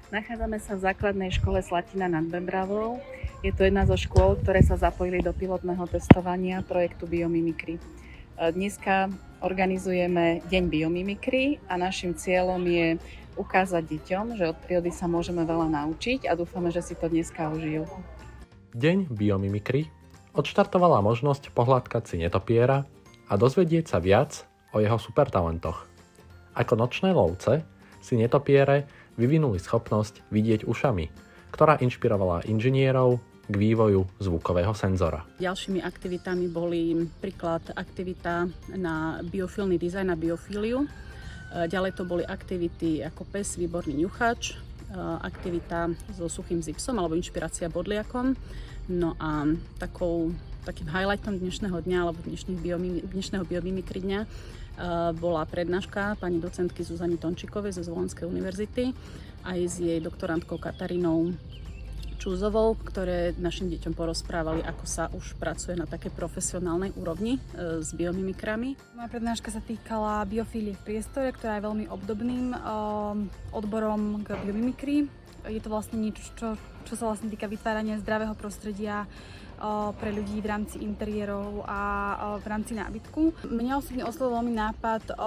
Nachádzame sa v základnej škole Slatina nad Bebravou. Je to jedna zo škôl, ktoré sa zapojili do pilotného testovania projektu Biomimikry. Dneska organizujeme Deň biomimikry a našim cieľom je ukázať deťom, že od prírody sa môžeme veľa naučiť a dúfame, že si to dneska užijú. Deň biomimikry odštartovala možnosť pohľadkať si netopiera a dozvedieť sa viac o jeho supertalentoch. Ako nočné lovce si netopiere vyvinuli schopnosť vidieť ušami, ktorá inšpirovala inžinierov k vývoju zvukového senzora. Ďalšími aktivitami boli príklad aktivita na biofilný dizajn, na biofíliu. Ďalej to boli aktivity ako pes, výborný ňuchač, aktivita so suchým zipsom alebo inšpirácia bodliakom. No a takým highlightom dnešného dňa alebo dnešného biomimikry dňa bola prednáška pani docentky Zuzany Tončikovej zo Zvolenskej univerzity aj s jej doktorantkou Katarínou Čúzovou, ktoré našim deťom porozprávali, ako sa už pracuje na takej profesionálnej úrovni s biomimikrami. Moja prednáška sa týkala biofílie v priestore, ktorá je veľmi obdobným odborom k biomimikrii. Je to vlastne niečo, čo sa vlastne týka vytvárania zdravého prostredia pre ľudí v rámci interiérov a v rámci nábytku. Mňa osobne oslovil veľmi nápad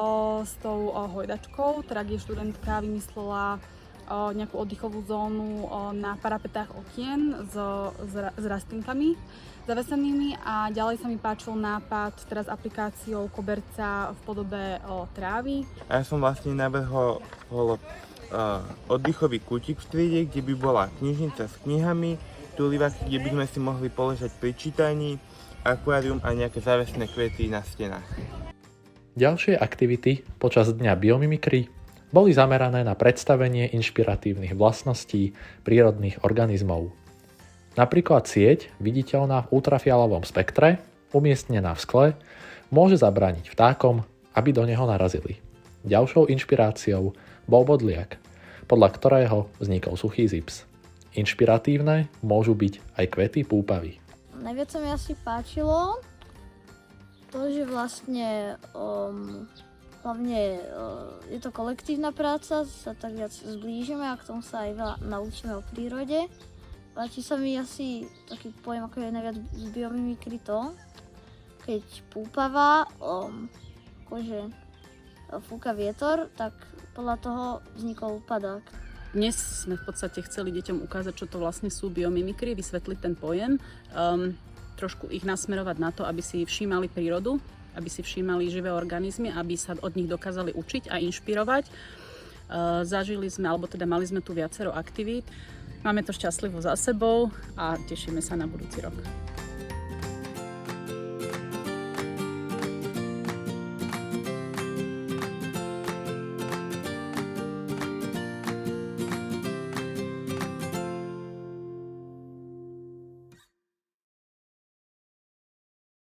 s tou hojdačkou, teda kde študentka vymyslela nejakú oddychovú zónu na parapetách okien s rastlinkami zavesenými a ďalej sa mi páčil nápad teraz aplikáciou koberca v podobe trávy. A ja som vlastne navrhol oddychový kútik v triede, kde by bola knižnica s knihami, tulivák, kde by sme si mohli položať pri čítaní, akvárium a nejaké závesné kvety na stenách. Ďalšie aktivity počas dňa biomimikry boli zamerané na predstavenie inšpiratívnych vlastností prírodných organizmov. Napríklad sieť, viditeľná v ultrafialovom spektre, umiestnená v skle, môže zabrániť vtákom, aby do neho narazili. Ďalšou inšpiráciou bol bodliak, podľa ktorého vznikol suchý zips. Inšpiratívne môžu byť aj kvety púpavy. Najviac sa mi asi páčilo to, že vlastne hlavne je to kolektívna práca, sa tak viac zblížime a k tomu sa aj veľa naučíme o prírode. Páči sa mi asi taký pojem, ako je najviac z biomimikry to, keď púpava akože fúka vietor, tak podľa toho vznikol padák. Dnes sme v podstate chceli deťom ukázať, čo to vlastne sú biomimikry, vysvetliť ten pojem, trošku ich nasmerovať na to, aby si všímali prírodu, aby si všímali živé organizmy, aby sa od nich dokázali učiť a inšpirovať. Zažili sme, alebo teda mali sme tu viacero aktivít. Máme to šťastlivo za sebou a tešíme sa na budúci rok.